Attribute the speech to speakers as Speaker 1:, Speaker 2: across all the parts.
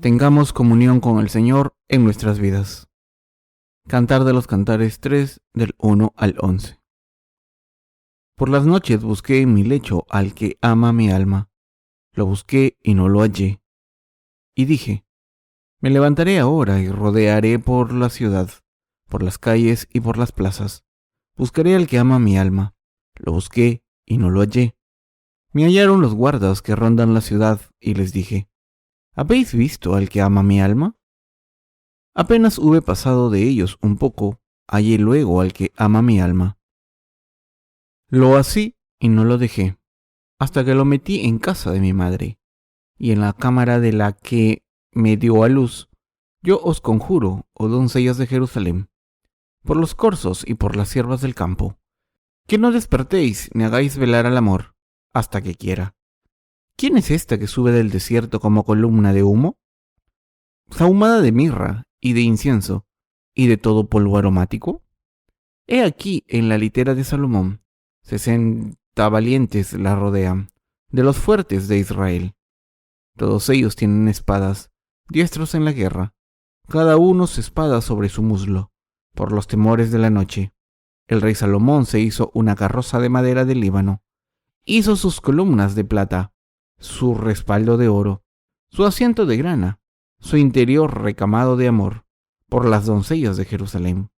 Speaker 1: tengamos comunión con el Señor en nuestras vidas. Cantar de los Cantares 3, del 1 al 11. Por las noches busqué en mi lecho al que ama mi alma. Lo busqué y no lo hallé. Y dije, me levantaré ahora y rodearé por la ciudad, por las calles y por las plazas. Buscaré al que ama mi alma. Lo busqué y no lo hallé. Me hallaron los guardas que rondan la ciudad y les dije, ¿habéis visto al que ama mi alma? Apenas hube pasado de ellos un poco, hallé luego al que ama mi alma. Lo así y no lo dejé, hasta que lo metí en casa de mi madre, y en la cámara de la que me dio a luz. Yo os conjuro, oh doncellas de Jerusalén, por los corzos y por las siervas del campo, que no despertéis ni hagáis velar al amor, hasta que quiera. ¿Quién es esta que sube del desierto como columna de humo? ¿Sahumada de mirra y de incienso y de todo polvo aromático? He aquí en la litera de Salomón, 60 valientes la rodean, de los fuertes de Israel. Todos ellos tienen espadas, diestros en la guerra, cada uno su espada sobre su muslo, por los temores de la noche. El rey Salomón se hizo una carroza de madera del Líbano, hizo sus columnas de plata, su respaldo de oro, su asiento de grana, su interior recamado de amor, por las doncellas de Jerusalén.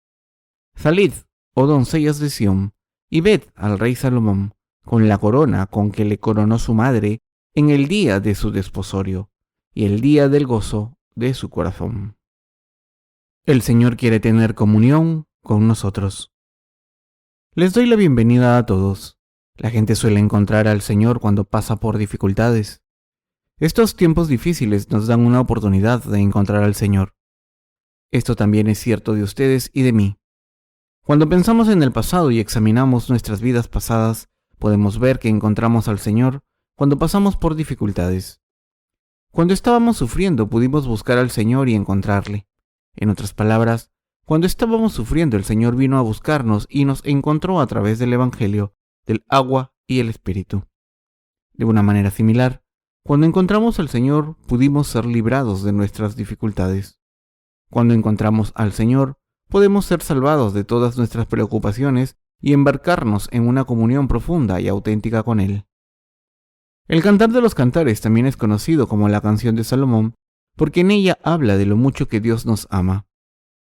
Speaker 1: Salid, oh doncellas de Sión, y ved al rey Salomón, con la corona con que le coronó su madre en el día de su desposorio, y el día del gozo de su corazón. El Señor quiere tener comunión con nosotros. Les doy la bienvenida a todos. La gente suele encontrar al Señor cuando pasa por dificultades. Estos tiempos difíciles nos dan una oportunidad de encontrar al Señor. Esto también es cierto de ustedes y de mí. Cuando pensamos en el pasado y examinamos nuestras vidas pasadas, podemos ver que encontramos al Señor cuando pasamos por dificultades. Cuando estábamos sufriendo, pudimos buscar al Señor y encontrarle. En otras palabras, cuando estábamos sufriendo, el Señor vino a buscarnos y nos encontró a través del Evangelio, del agua y el Espíritu. De una manera similar, cuando encontramos al Señor, pudimos ser librados de nuestras dificultades. Cuando encontramos al Señor, podemos ser salvados de todas nuestras preocupaciones y embarcarnos en una comunión profunda y auténtica con Él. El Cantar de los Cantares también es conocido como la canción de Salomón, porque en ella habla de lo mucho que Dios nos ama.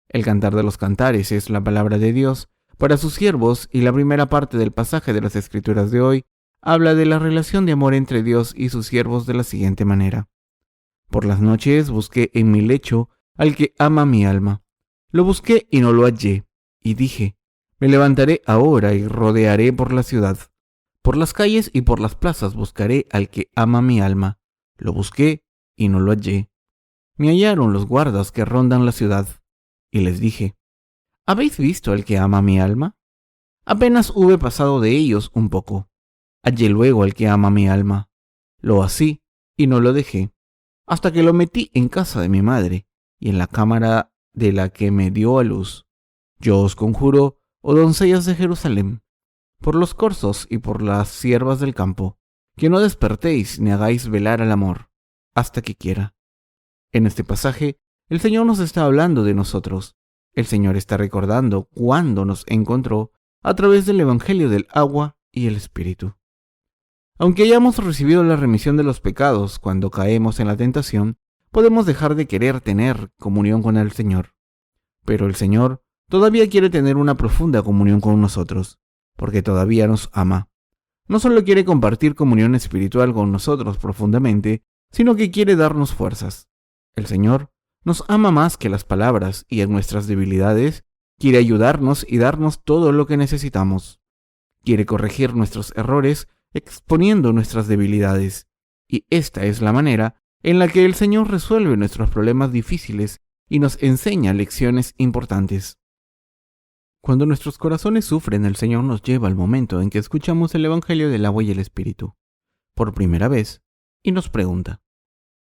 Speaker 1: El Cantar de los Cantares es la palabra de Dios para sus siervos y la primera parte del pasaje de las Escrituras de hoy habla de la relación de amor entre Dios y sus siervos de la siguiente manera. Por las noches busqué en mi lecho al que ama mi alma. Lo busqué y no lo hallé, y dije, me levantaré ahora y rodearé por la ciudad. Por las calles y por las plazas buscaré al que ama mi alma. Lo busqué y no lo hallé. Me hallaron los guardas que rondan la ciudad, y les dije, ¿habéis visto al que ama mi alma? Apenas hube pasado de ellos un poco. Hallé luego al que ama mi alma. Lo así y no lo dejé, hasta que lo metí en casa de mi madre y en la cámara de la que me dio a luz. Yo os conjuro, oh doncellas de Jerusalén, por los corzos y por las siervas del campo, que no despertéis ni hagáis velar al amor, hasta que quiera. En este pasaje, el Señor nos está hablando de nosotros. El Señor está recordando cuándo nos encontró a través del Evangelio del agua y el Espíritu. Aunque hayamos recibido la remisión de los pecados cuando caemos en la tentación, podemos dejar de querer tener comunión con el Señor. Pero el Señor todavía quiere tener una profunda comunión con nosotros, porque todavía nos ama. No solo quiere compartir comunión espiritual con nosotros profundamente, sino que quiere darnos fuerzas. El Señor nos ama más que las palabras y en nuestras debilidades quiere ayudarnos y darnos todo lo que necesitamos. Quiere corregir nuestros errores exponiendo nuestras debilidades, y esta es la manera en la que el Señor resuelve nuestros problemas difíciles y nos enseña lecciones importantes. Cuando nuestros corazones sufren, el Señor nos lleva al momento en que escuchamos el Evangelio del agua y el Espíritu, por primera vez, y nos pregunta,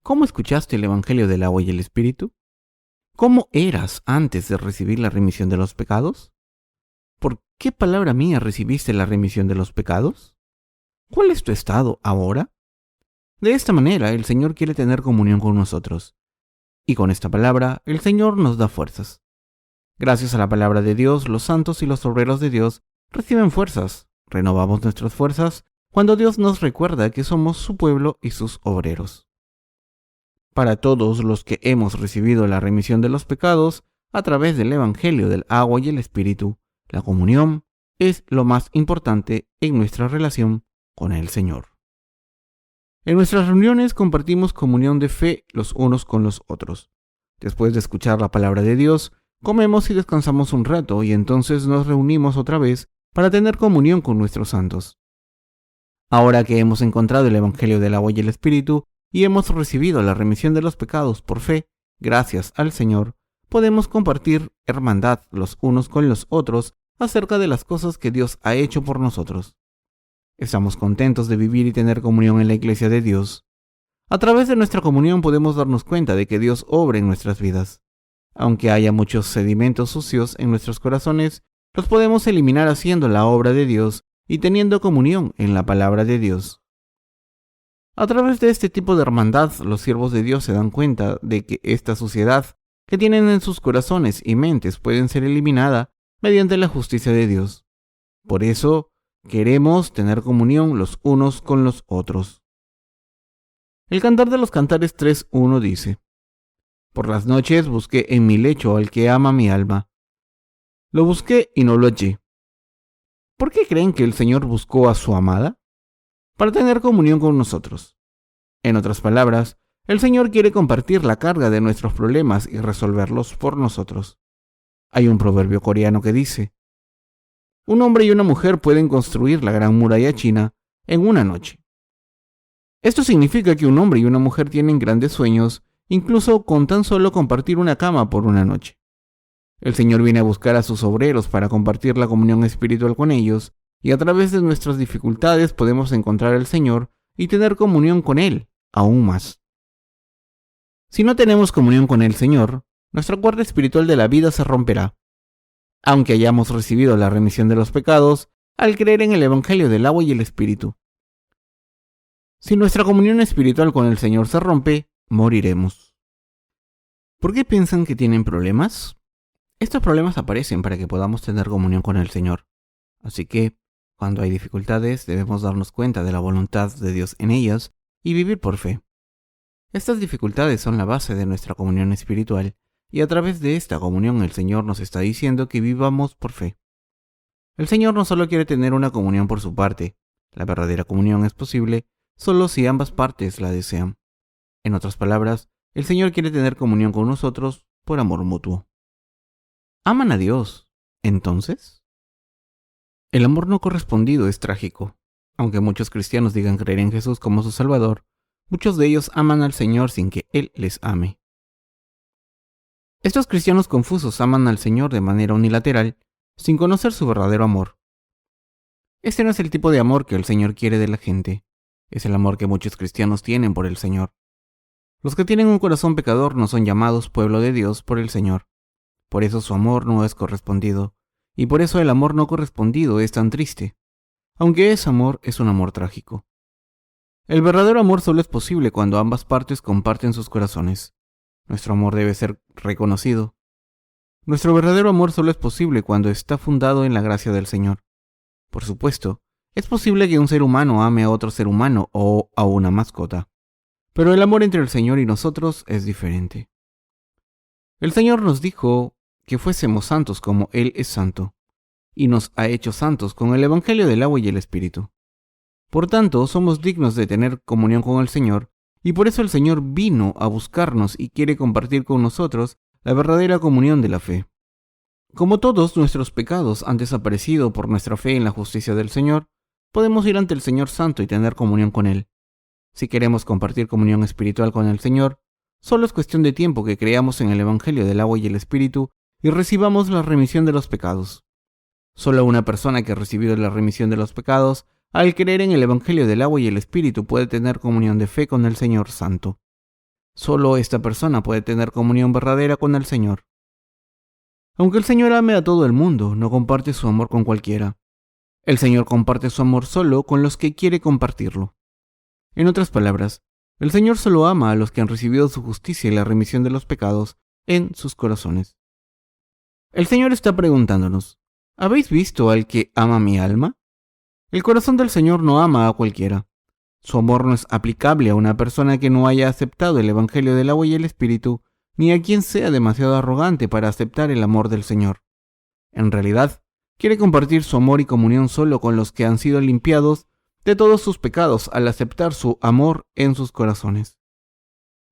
Speaker 1: ¿cómo escuchaste el Evangelio del agua y el Espíritu? ¿Cómo eras antes de recibir la remisión de los pecados? ¿Por qué palabra mía recibiste la remisión de los pecados? ¿Cuál es tu estado ahora? De esta manera, el Señor quiere tener comunión con nosotros. Y con esta palabra, el Señor nos da fuerzas. Gracias a la palabra de Dios, los santos y los obreros de Dios reciben fuerzas. Renovamos nuestras fuerzas cuando Dios nos recuerda que somos su pueblo y sus obreros. Para todos los que hemos recibido la remisión de los pecados a través del Evangelio del agua y el Espíritu, la comunión es lo más importante en nuestra relación con el Señor. En nuestras reuniones compartimos comunión de fe los unos con los otros. Después de escuchar la palabra de Dios, comemos y descansamos un rato y entonces nos reunimos otra vez para tener comunión con nuestros santos. Ahora que hemos encontrado el Evangelio del agua y el Espíritu y hemos recibido la remisión de los pecados por fe, gracias al Señor, podemos compartir hermandad los unos con los otros acerca de las cosas que Dios ha hecho por nosotros. Estamos contentos de vivir y tener comunión en la Iglesia de Dios. A través de nuestra comunión podemos darnos cuenta de que Dios obra en nuestras vidas. Aunque haya muchos sedimentos sucios en nuestros corazones, los podemos eliminar haciendo la obra de Dios y teniendo comunión en la palabra de Dios. A través de este tipo de hermandad, los siervos de Dios se dan cuenta de que esta suciedad que tienen en sus corazones y mentes pueden ser eliminada mediante la justicia de Dios. Por eso, queremos tener comunión los unos con los otros. El Cantar de los Cantares 3:1 dice: Por las noches busqué en mi lecho al que ama mi alma. Lo busqué y no lo hallé. ¿Por qué creen que el Señor buscó a su amada? Para tener comunión con nosotros. En otras palabras, el Señor quiere compartir la carga de nuestros problemas y resolverlos por nosotros. Hay un proverbio coreano que dice: un hombre y una mujer pueden construir la gran muralla china en una noche. Esto significa que un hombre y una mujer tienen grandes sueños, incluso con tan solo compartir una cama por una noche. El Señor viene a buscar a sus obreros para compartir la comunión espiritual con ellos, y a través de nuestras dificultades podemos encontrar al Señor y tener comunión con Él aún más. Si no tenemos comunión con el Señor, nuestra cuerda espiritual de la vida se romperá. Aunque hayamos recibido la remisión de los pecados al creer en el Evangelio del agua y el Espíritu. Si nuestra comunión espiritual con el Señor se rompe, moriremos. ¿Por qué piensan que tienen problemas? Estos problemas aparecen para que podamos tener comunión con el Señor. Así que, cuando hay dificultades, debemos darnos cuenta de la voluntad de Dios en ellas y vivir por fe. Estas dificultades son la base de nuestra comunión espiritual, y a través de esta comunión el Señor nos está diciendo que vivamos por fe. El Señor no solo quiere tener una comunión por su parte, la verdadera comunión es posible solo si ambas partes la desean. En otras palabras, el Señor quiere tener comunión con nosotros por amor mutuo. ¿Aman a Dios, entonces? El amor no correspondido es trágico. Aunque muchos cristianos digan creer en Jesús como su Salvador, muchos de ellos aman al Señor sin que Él les ame. Estos cristianos confusos aman al Señor de manera unilateral, sin conocer su verdadero amor. Este no es el tipo de amor que el Señor quiere de la gente. Es el amor que muchos cristianos tienen por el Señor. Los que tienen un corazón pecador no son llamados pueblo de Dios por el Señor. Por eso su amor no es correspondido, y por eso el amor no correspondido es tan triste, aunque ese amor es un amor trágico. El verdadero amor solo es posible cuando ambas partes comparten sus corazones. Nuestro amor debe ser reconocido. Nuestro verdadero amor solo es posible cuando está fundado en la gracia del Señor. Por supuesto, es posible que un ser humano ame a otro ser humano o a una mascota, pero el amor entre el Señor y nosotros es diferente. El Señor nos dijo que fuésemos santos como Él es santo, y nos ha hecho santos con el Evangelio del agua y el Espíritu. Por tanto, somos dignos de tener comunión con el Señor, y por eso el Señor vino a buscarnos y quiere compartir con nosotros la verdadera comunión de la fe. Como todos nuestros pecados han desaparecido por nuestra fe en la justicia del Señor, podemos ir ante el Señor Santo y tener comunión con Él. Si queremos compartir comunión espiritual con el Señor, solo es cuestión de tiempo que creamos en el Evangelio del agua y el Espíritu y recibamos la remisión de los pecados. Solo una persona que ha recibido la remisión de los pecados, al creer en el Evangelio del agua y el Espíritu, puede tener comunión de fe con el Señor Santo. Solo esta persona puede tener comunión verdadera con el Señor. Aunque el Señor ame a todo el mundo, no comparte su amor con cualquiera. El Señor comparte su amor solo con los que quiere compartirlo. En otras palabras, El Señor solo ama a los que han recibido su justicia y la remisión de los pecados en sus corazones. El Señor está preguntándonos, ¿habéis visto al que ama mi alma? El corazón del Señor no ama a cualquiera. Su amor no es aplicable a una persona que no haya aceptado el Evangelio del agua y el Espíritu, ni a quien sea demasiado arrogante para aceptar el amor del Señor. En realidad, quiere compartir su amor y comunión solo con los que han sido limpiados de todos sus pecados al aceptar su amor en sus corazones.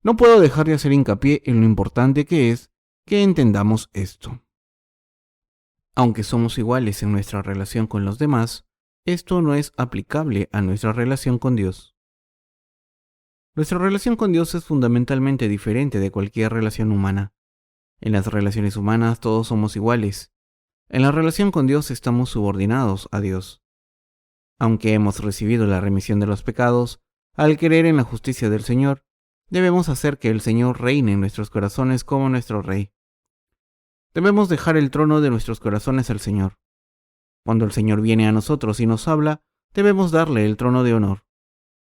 Speaker 1: No puedo dejar de hacer hincapié en lo importante que es que entendamos esto. Aunque somos iguales en nuestra relación con los demás, esto no es aplicable a nuestra relación con Dios. Nuestra relación con Dios es fundamentalmente diferente de cualquier relación humana. En las relaciones humanas todos somos iguales. En la relación con Dios estamos subordinados a Dios. Aunque hemos recibido la remisión de los pecados, al creer en la justicia del Señor, debemos hacer que el Señor reine en nuestros corazones como nuestro Rey. Debemos dejar el trono de nuestros corazones al Señor. Cuando el Señor viene a nosotros y nos habla, debemos darle el trono de honor.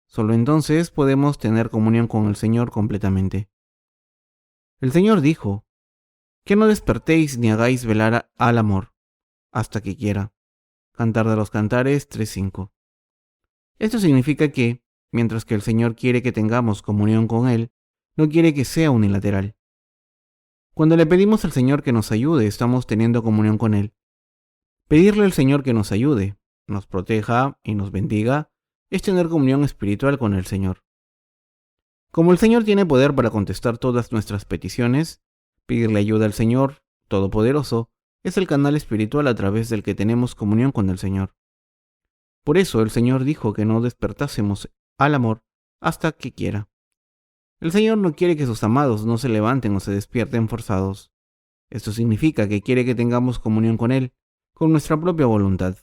Speaker 1: Solo entonces podemos tener comunión con el Señor completamente. El Señor dijo, que no despertéis ni hagáis velar al amor, hasta que quiera. Cantar de los Cantares 3:5. Esto significa que, mientras que el Señor quiere que tengamos comunión con Él, no quiere que sea unilateral. Cuando le pedimos al Señor que nos ayude, estamos teniendo comunión con Él. Pedirle al Señor que nos ayude, nos proteja y nos bendiga es tener comunión espiritual con el Señor. Como el Señor tiene poder para contestar todas nuestras peticiones, pedirle ayuda al Señor Todopoderoso es el canal espiritual a través del que tenemos comunión con el Señor. Por eso el Señor dijo que no despertásemos al amor hasta que quiera. El Señor no quiere que sus amados no se levanten o se despierten forzados. Esto significa que quiere que tengamos comunión con Él, con nuestra propia voluntad.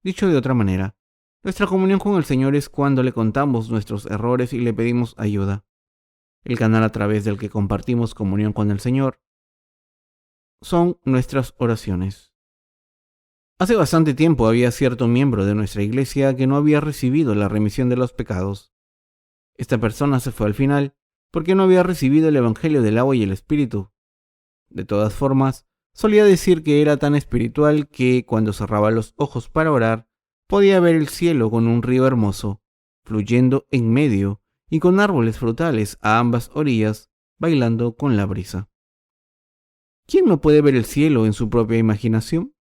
Speaker 1: Dicho de otra manera, nuestra comunión con el Señor es cuando le contamos nuestros errores y le pedimos ayuda. El canal a través del que compartimos comunión con el Señor son nuestras oraciones. Hace bastante tiempo había cierto miembro de nuestra iglesia que no había recibido la remisión de los pecados. Esta persona se fue al final porque no había recibido el Evangelio del agua y el Espíritu. De todas formas, solía decir que era tan espiritual que cuando cerraba los ojos para orar, podía ver el cielo con un río hermoso, fluyendo en medio y con árboles frutales a ambas orillas, bailando con la brisa. ¿Quién no puede ver el cielo en su propia imaginación?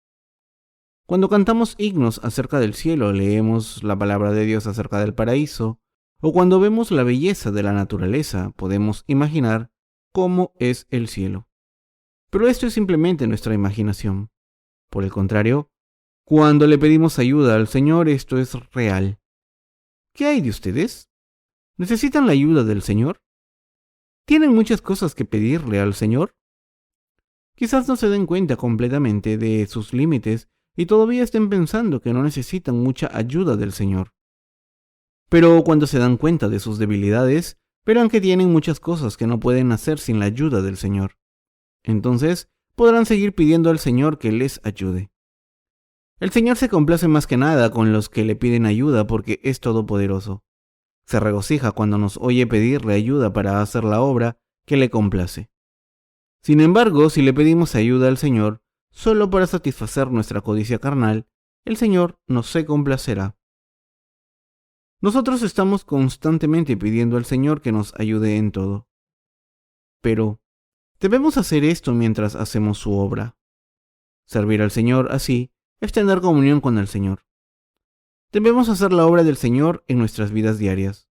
Speaker 1: Cuando cantamos himnos acerca del cielo, leemos la palabra de Dios acerca del paraíso, o cuando vemos la belleza de la naturaleza, podemos imaginar cómo es el cielo. Pero esto es simplemente nuestra imaginación. Por el contrario, cuando le pedimos ayuda al Señor, esto es real. ¿Qué hay de ustedes? ¿Necesitan la ayuda del Señor? ¿Tienen muchas cosas que pedirle al Señor? Quizás no se den cuenta completamente de sus límites y todavía estén pensando que no necesitan mucha ayuda del Señor. Pero cuando se dan cuenta de sus debilidades, verán que tienen muchas cosas que no pueden hacer sin la ayuda del Señor. Entonces, podrán seguir pidiendo al Señor que les ayude. El Señor se complace más que nada con los que le piden ayuda porque es todopoderoso. Se regocija cuando nos oye pedirle ayuda para hacer la obra que le complace. Sin embargo, si le pedimos ayuda al Señor solo para satisfacer nuestra codicia carnal, el Señor no se complacerá. Nosotros estamos constantemente pidiendo al Señor que nos ayude en todo. Pero, debemos hacer esto mientras hacemos su obra. Servir al Señor así es tener comunión con el Señor. Debemos hacer la obra del Señor en nuestras vidas diarias.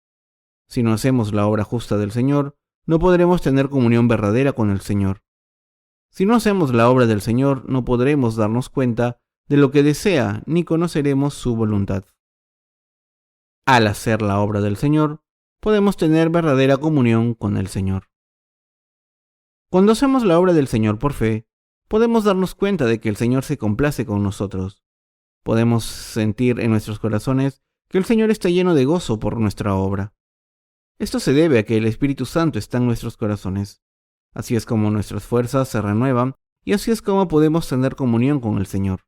Speaker 1: Si no hacemos la obra justa del Señor, no podremos tener comunión verdadera con el Señor. Si no hacemos la obra del Señor, no podremos darnos cuenta de lo que desea ni conoceremos su voluntad. Al hacer la obra del Señor, podemos tener verdadera comunión con el Señor. Cuando hacemos la obra del Señor por fe, podemos darnos cuenta de que el Señor se complace con nosotros. Podemos sentir en nuestros corazones que el Señor está lleno de gozo por nuestra obra. Esto se debe a que el Espíritu Santo está en nuestros corazones. Así es como nuestras fuerzas se renuevan y así es como podemos tener comunión con el Señor.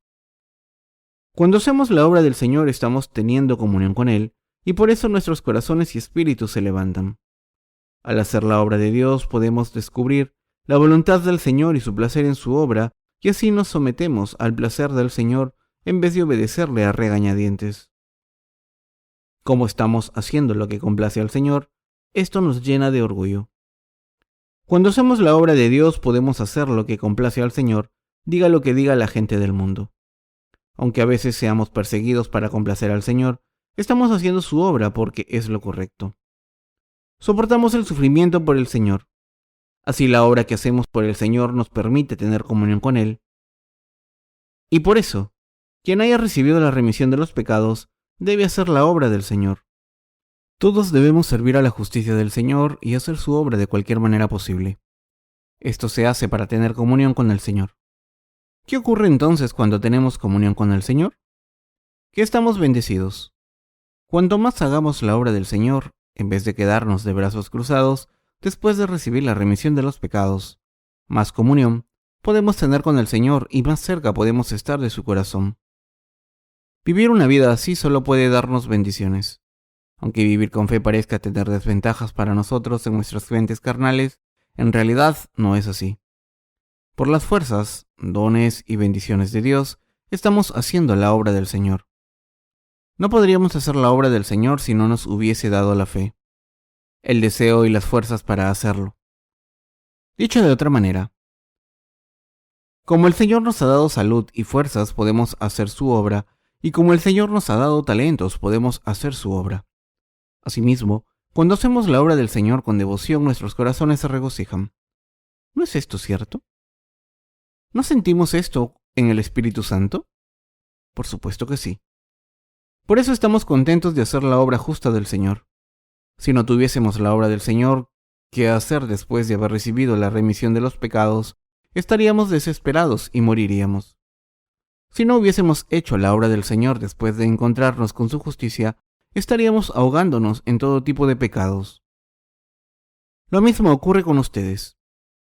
Speaker 1: Cuando hacemos la obra del Señor estamos teniendo comunión con Él y por eso nuestros corazones y espíritus se levantan. Al hacer la obra de Dios podemos descubrir la voluntad del Señor y su placer en su obra, y así nos sometemos al placer del Señor en vez de obedecerle a regañadientes. Como estamos haciendo lo que complace al Señor, esto nos llena de orgullo. Cuando hacemos la obra de Dios podemos hacer lo que complace al Señor, diga lo que diga la gente del mundo. Aunque a veces seamos perseguidos para complacer al Señor, estamos haciendo su obra porque es lo correcto. Soportamos el sufrimiento por el Señor. Así la obra que hacemos por el Señor nos permite tener comunión con Él. Y por eso, quien haya recibido la remisión de los pecados, debe hacer la obra del Señor. Todos debemos servir a la justicia del Señor y hacer su obra de cualquier manera posible. Esto se hace para tener comunión con el Señor. ¿Qué ocurre entonces cuando tenemos comunión con el Señor? Que estamos bendecidos. Cuanto más hagamos la obra del Señor, en vez de quedarnos de brazos cruzados, después de recibir la remisión de los pecados, más comunión podemos tener con el Señor y más cerca podemos estar de su corazón. Vivir una vida así solo puede darnos bendiciones. Aunque vivir con fe parezca tener desventajas para nosotros en nuestras mentes carnales, en realidad no es así. Por las fuerzas, dones y bendiciones de Dios, estamos haciendo la obra del Señor. No podríamos hacer la obra del Señor si no nos hubiese dado la fe, el deseo y las fuerzas para hacerlo. Dicho de otra manera, como el Señor nos ha dado salud y fuerzas, podemos hacer su obra, y como el Señor nos ha dado talentos, podemos hacer su obra. Asimismo, cuando hacemos la obra del Señor con devoción, nuestros corazones se regocijan. ¿No es esto cierto? ¿No sentimos esto en el Espíritu Santo? Por supuesto que sí. Por eso estamos contentos de hacer la obra justa del Señor. Si no tuviésemos la obra del Señor que hacer después de haber recibido la remisión de los pecados, estaríamos desesperados y moriríamos. Si no hubiésemos hecho la obra del Señor después de encontrarnos con su justicia, estaríamos ahogándonos en todo tipo de pecados. Lo mismo ocurre con ustedes.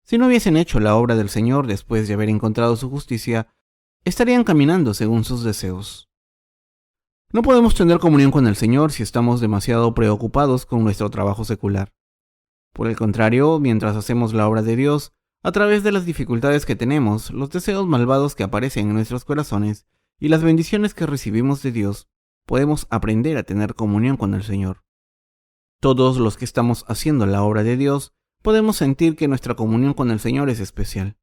Speaker 1: Si no hubiesen hecho la obra del Señor después de haber encontrado su justicia, estarían caminando según sus deseos. No podemos tener comunión con el Señor si estamos demasiado preocupados con nuestro trabajo secular. Por el contrario, mientras hacemos la obra de Dios, a través de las dificultades que tenemos, los deseos malvados que aparecen en nuestros corazones y las bendiciones que recibimos de Dios, podemos aprender a tener comunión con el Señor. Todos los que estamos haciendo la obra de Dios, podemos sentir que nuestra comunión con el Señor es especial.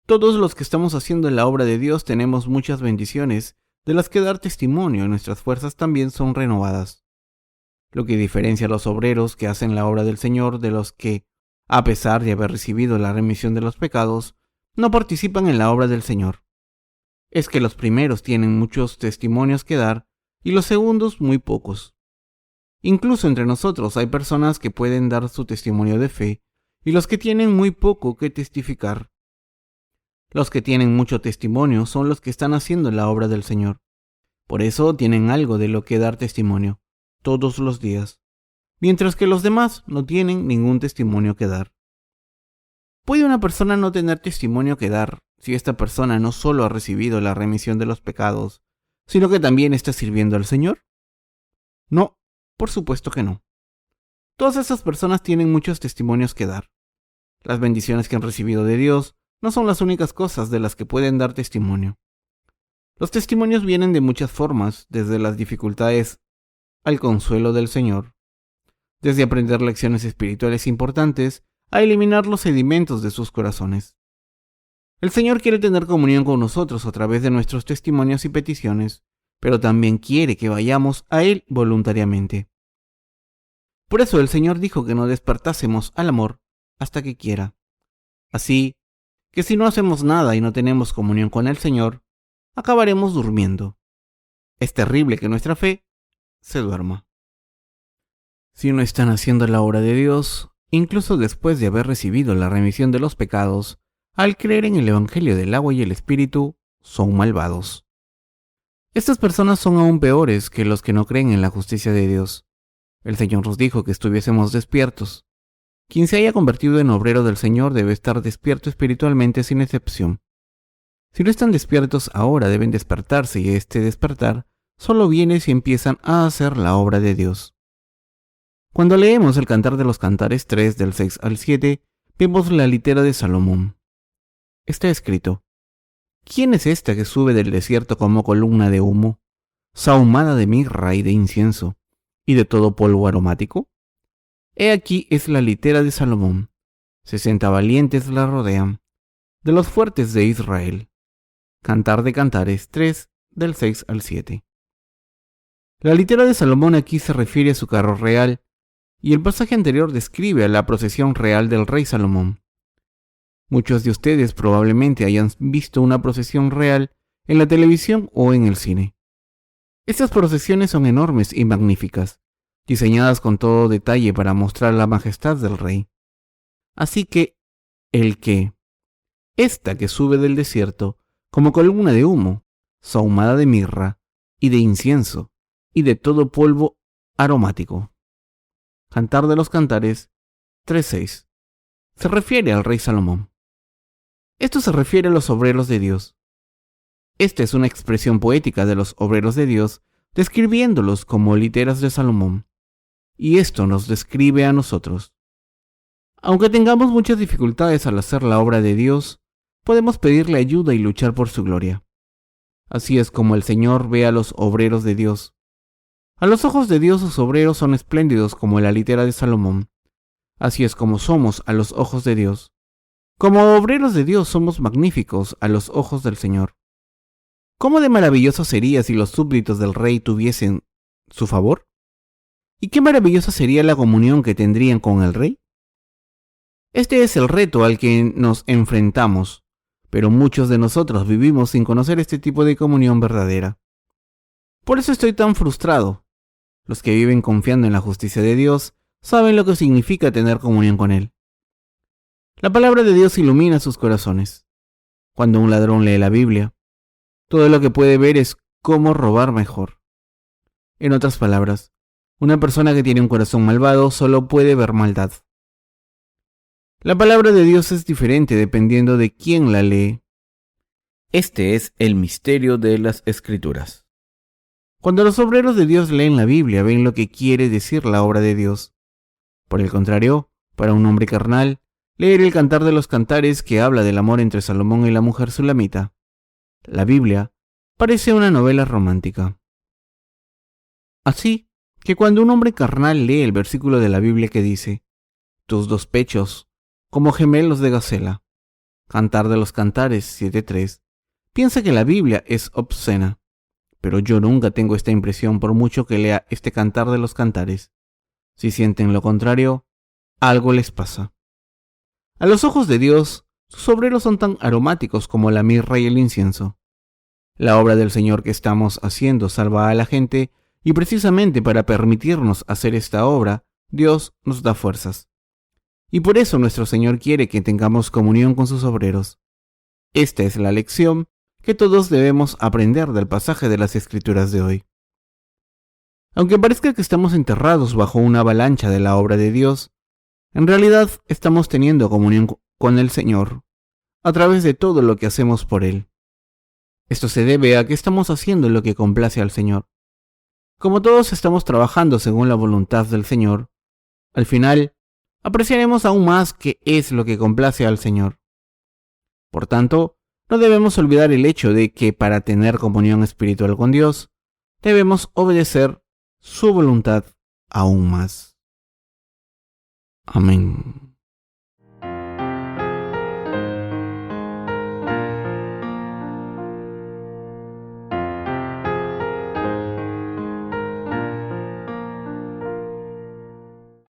Speaker 1: Todos los que estamos haciendo la obra de Dios tenemos muchas bendiciones de las que dar testimonio y nuestras fuerzas también son renovadas. Lo que diferencia a los obreros que hacen la obra del Señor de los que, a pesar de haber recibido la remisión de los pecados, no participan en la obra del Señor, es que los primeros tienen muchos testimonios que dar y los segundos muy pocos. Incluso entre nosotros hay personas que pueden dar su testimonio de fe y los que tienen muy poco que testificar. Los que tienen mucho testimonio son los que están haciendo la obra del Señor. Por eso tienen algo de lo que dar testimonio, todos los días, mientras que los demás no tienen ningún testimonio que dar. ¿Puede una persona no tener testimonio que dar si esta persona no solo ha recibido la remisión de los pecados, sino que también está sirviendo al Señor? No, por supuesto que no. Todas esas personas tienen muchos testimonios que dar. Las bendiciones que han recibido de Dios no son las únicas cosas de las que pueden dar testimonio. Los testimonios vienen de muchas formas, desde las dificultades al consuelo del Señor, desde aprender lecciones espirituales importantes a eliminar los sedimentos de sus corazones. El Señor quiere tener comunión con nosotros a través de nuestros testimonios y peticiones, pero también quiere que vayamos a Él voluntariamente. Por eso el Señor dijo que no despertásemos al amor hasta que quiera. Así que si no hacemos nada y no tenemos comunión con el Señor, acabaremos durmiendo. Es terrible que nuestra fe se duerma. Si no están haciendo la obra de Dios, incluso después de haber recibido la remisión de los pecados, al creer en el Evangelio del agua y el Espíritu, son malvados. Estas personas son aún peores que los que no creen en la justicia de Dios. El Señor nos dijo que estuviésemos despiertos. Quien se haya convertido en obrero del Señor debe estar despierto espiritualmente sin excepción. Si no están despiertos ahora, deben despertarse, y este despertar solo viene si empiezan a hacer la obra de Dios. Cuando leemos el Cantar de los Cantares 3 del 6 al 7, vemos la litera de Salomón. Está escrito: ¿Quién es esta que sube del desierto como columna de humo, sahumada de mirra y de incienso, y de todo polvo aromático? He aquí es la litera de Salomón. 60 valientes la rodean, de los fuertes de Israel. Cantar de Cantares 3 del 6 al 7. La litera de Salomón aquí se refiere a su carro real, y el pasaje anterior describe a la procesión real del rey Salomón. Muchos de ustedes probablemente hayan visto una procesión real en la televisión o en el cine. Estas procesiones son enormes y magníficas, diseñadas con todo detalle para mostrar la majestad del rey. Así que, esta que sube del desierto como columna de humo, sahumada de mirra y de incienso y de todo polvo aromático. Cantar de los Cantares 3:6. Se refiere al rey Salomón. Esto se refiere a los obreros de Dios. Esta es una expresión poética de los obreros de Dios, describiéndolos como literas de Salomón. Y esto nos describe a nosotros. Aunque tengamos muchas dificultades al hacer la obra de Dios, podemos pedirle ayuda y luchar por su gloria. Así es como el Señor ve a los obreros de Dios. A los ojos de Dios sus obreros son espléndidos como la litera de Salomón. Así es como somos a los ojos de Dios. Como obreros de Dios somos magníficos a los ojos del Señor. ¿Cómo de maravilloso sería si los súbditos del rey tuviesen su favor? ¿Y qué maravillosa sería la comunión que tendrían con el rey? Este es el reto al que nos enfrentamos, pero muchos de nosotros vivimos sin conocer este tipo de comunión verdadera. Por eso estoy tan frustrado. Los que viven confiando en la justicia de Dios saben lo que significa tener comunión con Él. La palabra de Dios ilumina sus corazones. Cuando un ladrón lee la Biblia, todo lo que puede ver es cómo robar mejor. En otras palabras, una persona que tiene un corazón malvado solo puede ver maldad. La palabra de Dios es diferente dependiendo de quién la lee. Este es el misterio de las Escrituras. Cuando los obreros de Dios leen la Biblia, ven lo que quiere decir la obra de Dios. Por el contrario, para un hombre carnal, leer el Cantar de los Cantares que habla del amor entre Salomón y la mujer sulamita, la Biblia, parece una novela romántica. Así que cuando un hombre carnal lee el versículo de la Biblia que dice: tus dos pechos, como gemelos de gacela, Cantar de los Cantares 7:3, piensa que la Biblia es obscena. Pero yo nunca tengo esta impresión por mucho que lea este Cantar de los Cantares. Si sienten lo contrario, algo les pasa. A los ojos de Dios, sus obreros son tan aromáticos como la mirra y el incienso. La obra del Señor que estamos haciendo salva a la gente, y precisamente para permitirnos hacer esta obra, Dios nos da fuerzas. Y por eso nuestro Señor quiere que tengamos comunión con sus obreros. Esta es la lección que todos debemos aprender del pasaje de las Escrituras de hoy. Aunque parezca que estamos enterrados bajo una avalancha de la obra de Dios, en realidad estamos teniendo comunión con el Señor a través de todo lo que hacemos por Él. Esto se debe a que estamos haciendo lo que complace al Señor. Como todos estamos trabajando según la voluntad del Señor, al final apreciaremos aún más qué es lo que complace al Señor. Por tanto, no debemos olvidar el hecho de que para tener comunión espiritual con Dios, debemos obedecer su voluntad aún más. Amén.